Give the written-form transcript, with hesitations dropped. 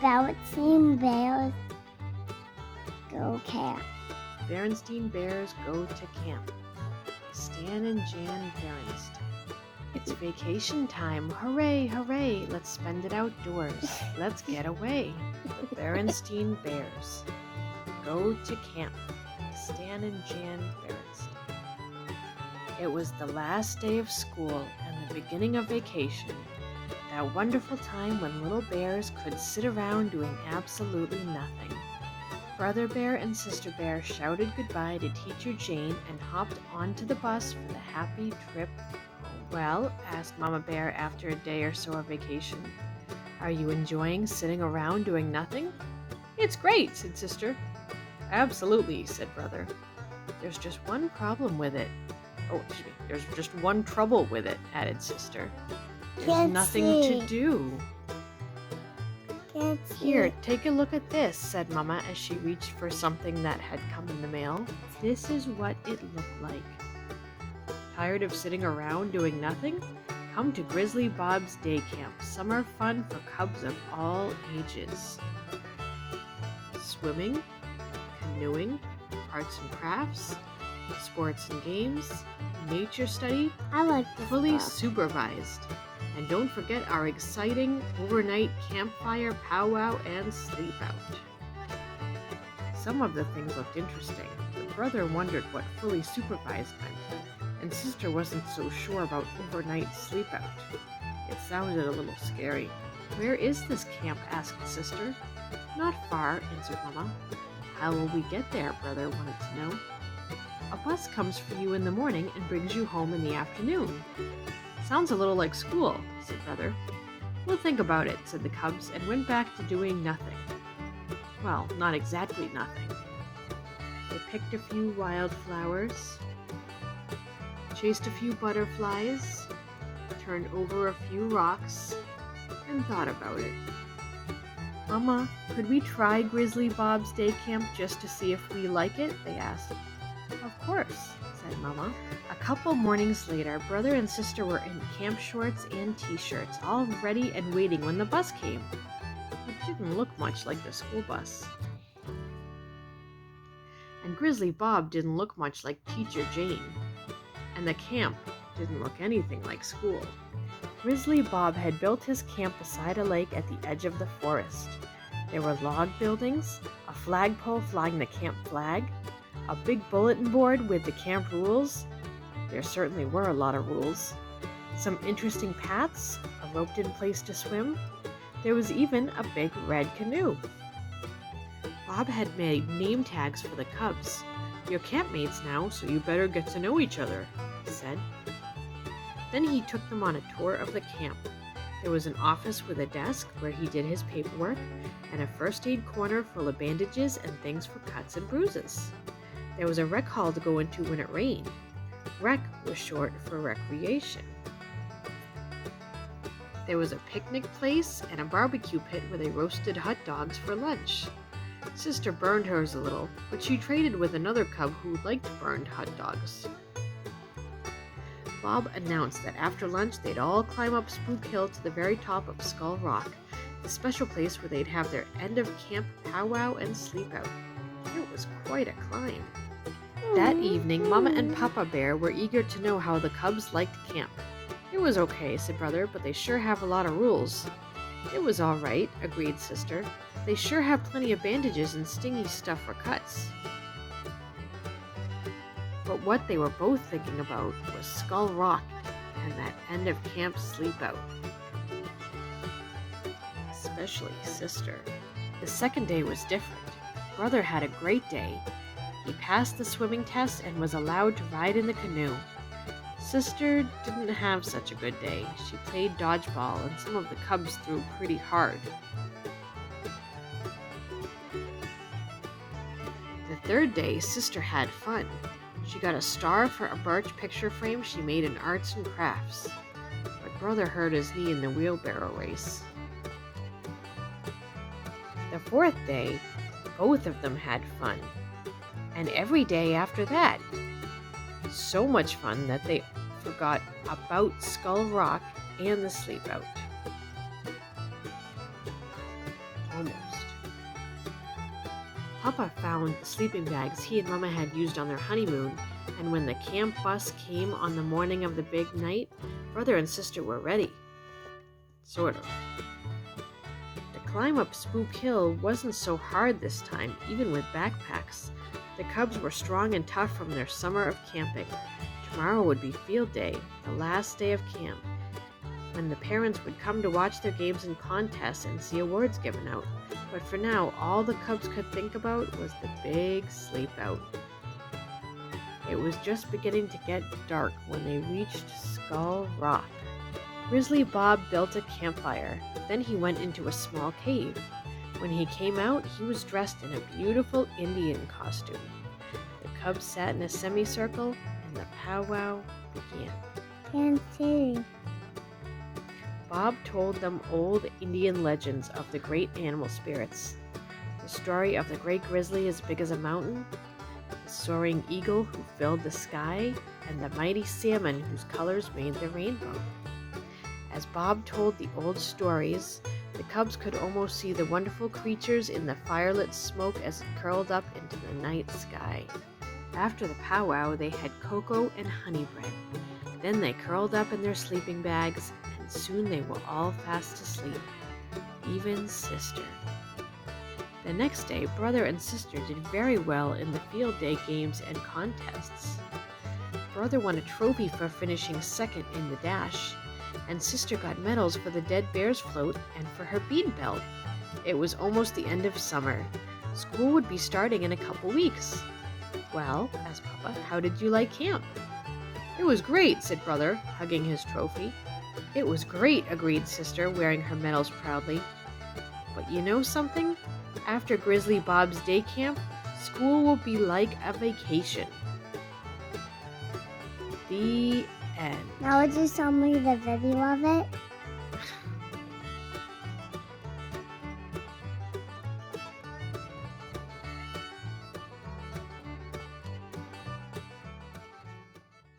Berenstain Bears go camp. Berenstain Bears go to camp. Stan and Jan Berenstain. It's vacation time. Hooray, hooray. Let's spend it outdoors. Let's get away. The Berenstain Bears go to camp. Stan and Jan Berenstain. It was the last day of school and the beginning of vacation. That wonderful time when little bears could sit around doing absolutely nothing. Brother Bear and Sister Bear shouted goodbye to Teacher Jane and hopped onto the bus for the happy trip home. Well, asked Mama Bear after a day or so of vacation, are you enjoying sitting around doing nothing? It's great, said Sister. Absolutely, said Brother. There's just one problem with it. Oh, excuse me. There's just one trouble with it, added Sister. There's nothing to do. Here, take a look at this, said Mama as she reached for something that had come in the mail. This is what it looked like. Tired of sitting around doing nothing? Come to Grizzly Bob's Day Camp, summer fun for cubs of all ages. Swimming, canoeing, arts and crafts, sports and games, nature study, I like this fully book. supervised. And don't forget our exciting overnight campfire powwow and sleep out. Some of the things looked interesting, but Brother wondered what fully supervised meant, and Sister wasn't so sure about overnight sleep out. It sounded a little scary. Where is this camp? Asked Sister. Not far, answered Mama. How will we get there? Brother wanted to know. A bus comes for you in the morning and brings you home in the afternoon. Sounds a little like school, said Brother. We'll think about it, said the cubs, and went back to doing nothing. Well, not exactly nothing. They picked a few wildflowers, chased a few butterflies, turned over a few rocks, and thought about it. Mama, could we try Grizzly Bob's Day Camp just to see if we like it? They asked. Of course, said Mama. A couple mornings later, Brother and Sister were in camp shorts and t-shirts, all ready and waiting when the bus came. It didn't look much like the school bus. And Grizzly Bob didn't look much like Teacher Jane. And the camp didn't look anything like school. Grizzly Bob had built his camp beside a lake at the edge of the forest. There were log buildings, a flagpole flying the camp flag, a big bulletin board with the camp rules. There certainly were a lot of rules. Some interesting paths, a roped-in place to swim. There was even a big red canoe. Bob had made name tags for the cubs. You're campmates now, so you better get to know each other, he said. Then he took them on a tour of the camp. There was an office with a desk where he did his paperwork, and a first aid corner full of bandages and things for cuts and bruises. There was a rec hall to go into when it rained. Rec was short for recreation. There was a picnic place and a barbecue pit where they roasted hot dogs for lunch. Sister burned hers a little, but she traded with another cub who liked burned hot dogs. Bob announced that after lunch they'd all climb up Spook Hill to the very top of Skull Rock, the special place where they'd have their end of camp powwow and sleep out. It was quite a climb. That evening, Mama and Papa Bear were eager to know how the cubs liked camp. It was okay, said Brother, but they sure have a lot of rules. It was all right, agreed Sister. They sure have plenty of bandages and stingy stuff for cuts. But what they were both thinking about was Skull Rock and that end of camp sleep out. Especially Sister. The second day was different. Brother had a great day. He passed the swimming test and was allowed to ride in the canoe. Sister didn't have such a good day. She played dodgeball and some of the cubs threw pretty hard. The third day, Sister had fun. She got a star for a birch picture frame she made in arts and crafts. But Brother hurt his knee in the wheelbarrow race. The fourth day, both of them had fun. And every day after that. So much fun that they forgot about Skull Rock and the sleep out. Almost. Papa found the sleeping bags he and Mama had used on their honeymoon, and when the camp bus came on the morning of the big night, brother and sister were ready. Sort of. The climb up Spook Hill wasn't so hard this time, even with backpacks. The cubs were strong and tough from their summer of camping. Tomorrow would be field day, the last day of camp, when the parents would come to watch their games and contests and see awards given out. But for now, all the cubs could think about was the big sleep out. It was just beginning to get dark when they reached Skull Rock. Grizzly Bob built a campfire. Then he went into a small cave. When he came out, he was dressed in a beautiful Indian costume. The cubs sat in a semicircle, and the powwow began. Can't see. Bob told them old Indian legends of the great animal spirits. The story of the great grizzly as big as a mountain, the soaring eagle who filled the sky, and the mighty salmon whose colors made the rainbow. As Bob told the old stories, the cubs could almost see the wonderful creatures in the firelit smoke as it curled up into the night sky. After the powwow, they had cocoa and honey bread. Then they curled up in their sleeping bags, and soon they were all fast asleep, even sister. The next day, brother and sister did very well in the field day games and contests. Brother won a trophy for finishing second in the dash, and sister got medals for the dead bear's float and for her bead belt. It was almost the end of summer. School would be starting in a couple weeks. Well, asked Papa, how did you like camp? It was great, said brother, hugging his trophy. It was great, agreed sister, wearing her medals proudly. But you know something? After Grizzly Bob's day camp, school will be like a vacation. The end. Now would you show me the video of it?